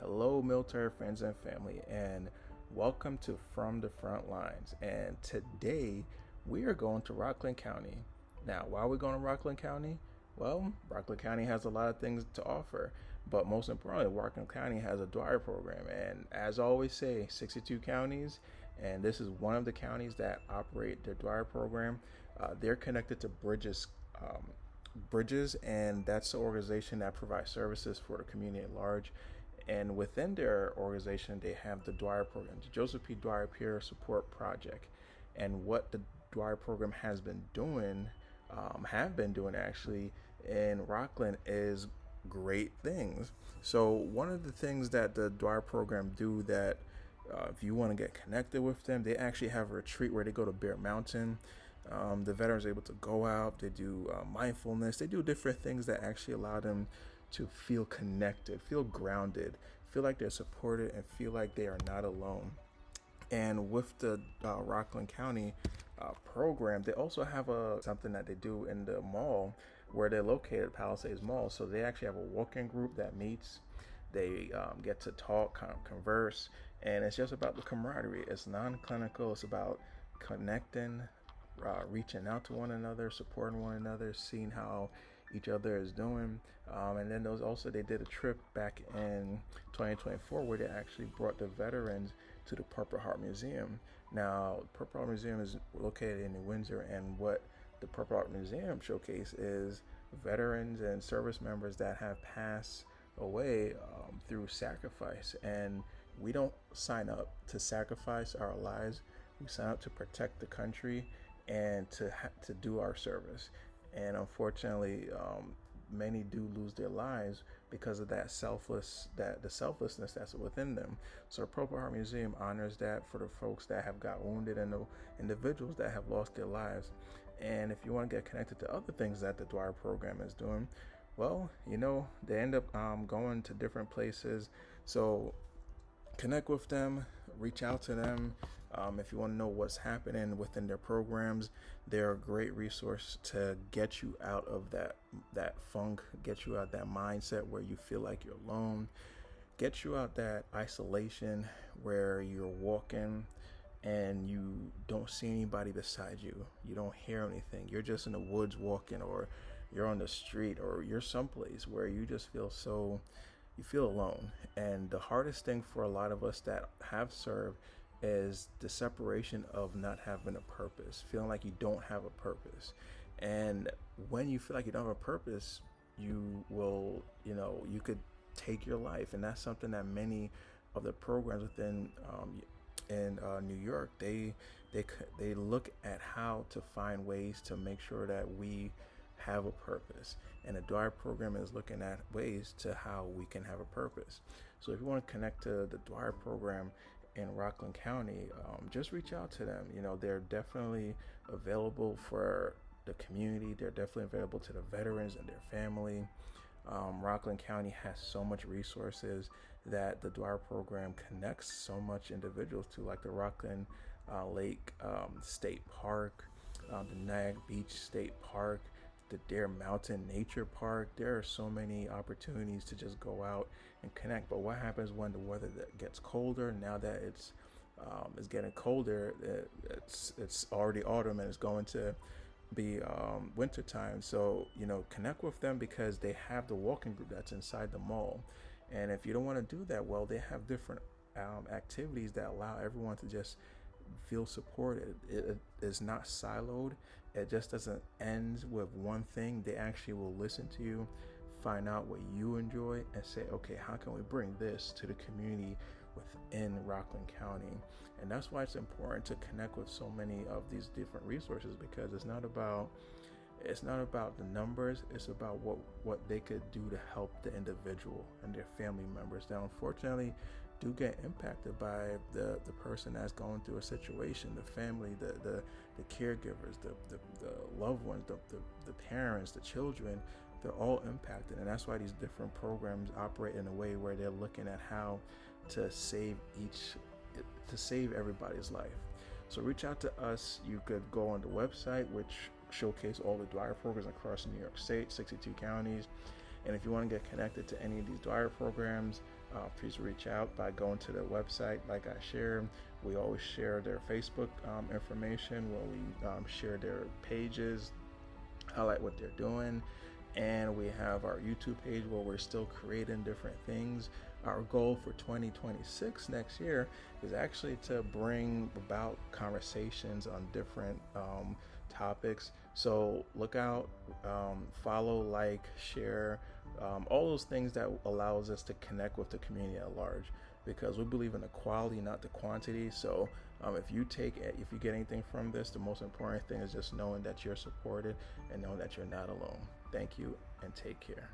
Hello, military friends and family, and welcome to From the Frontlines. And today we are going to Rockland County. Now, why are we going to Rockland County? Well, Rockland County has a lot of things to offer, but most importantly, Rockland County has a Dwyer program. And as I always say, 62 counties, and this is one of the counties that operate their Dwyer program. They're connected to Bridges, and that's the organization that provides services for the community at large. And within their organization, they have the Dwyer program, the Joseph P. Dwyer Peer Support Project. And what the Dwyer program have been doing actually in Rockland is great things. So one of the things that the Dwyer program do that if you want to get connected with them, they actually have a retreat where they go to Bear Mountain. The veterans are able to go out, they do mindfulness, they do different things that actually allow them to feel connected, feel grounded, feel like they're supported, and feel like they are not alone. And with the Rockland County program, they also have something that they do in the mall where they're located, Palisades Mall. So they actually have a walk-in group that meets. They get to talk, converse, and it's just about the camaraderie. It's non-clinical. It's about connecting, reaching out to one another, supporting one another, seeing how each other is doing. And then they did a trip back in 2024 where they actually brought the veterans to the Purple Heart Museum. Now, Purple Heart Museum is located in New Windsor, and what the Purple Heart Museum showcase is veterans and service members that have passed away through sacrifice. And we don't sign up to sacrifice our lives. We sign up to protect the country and to do our service. And unfortunately, many do lose their lives because of the selflessness that's within them. So the Purple Heart Museum honors that for the folks that have got wounded and the individuals that have lost their lives. And if you want to get connected to other things that the Dwyer program is doing, well, they end up going to different places. So connect with them, reach out to them. If you want to know what's happening within their programs, they're a great resource to get you out of that funk, get you out that mindset where you feel like you're alone, get you out that isolation where you're walking and you don't see anybody beside you. You don't hear anything. You're just in the woods walking, or you're on the street, or you're someplace where you just feel alone. And the hardest thing for a lot of us that have served is the separation of not having a purpose, feeling like you don't have a purpose. And when you feel like you don't have a purpose, you could take your life. And that's something that many of the programs within in New York, they look at how to find ways to make sure that we have a purpose. And the Dwyer program is looking at ways to how we can have a purpose. So if you want to connect to the Dwyer program in Rockland County, just reach out to them. They're definitely available for the community. They're definitely available to the veterans and their family. Rockland County has so much resources that the Dwyer program connects so much individuals to, like the Rockland Lake State Park, the Nag Beach State Park, the Dare Mountain Nature Park. There are so many opportunities to just go out and connect. But what happens when the weather gets colder? Now that it's getting colder, it's already autumn and it's going to be winter time. So connect with them because they have the walking group that's inside the mall. And if you don't want to do that, well, they have different activities that allow everyone to just feel supported. It is not siloed. It just doesn't end with one thing. They actually will listen to you, find out what you enjoy, and say, okay, how can we bring this to the community within Rockland County? And that's why it's important to connect with so many of these different resources, because it's not about the numbers. It's about what they could do to help the individual and their family members that unfortunately do get impacted by the person that's going through a situation, the family, the caregivers, the loved ones, the parents, the children. They're all impacted. And that's why these different programs operate in a way where they're looking at how to save everybody's life. So reach out to us. You could go on the website, which showcase all the Dwyer programs across New York State, 62 counties. And if you want to get connected to any of these Dwyer programs, please reach out by going to their website. Like I shared, we always share their Facebook information, where we share their pages, highlight what they're doing. And we have our YouTube page where we're still creating different things. Our goal for 2026 next year is actually to bring about conversations on different topics. So look out, follow, like, share, all those things that allows us to connect with the community at large, because we believe in the quality, not the quantity. So if you get anything from this, the most important thing is just knowing that you're supported and knowing that you're not alone. Thank you and take care.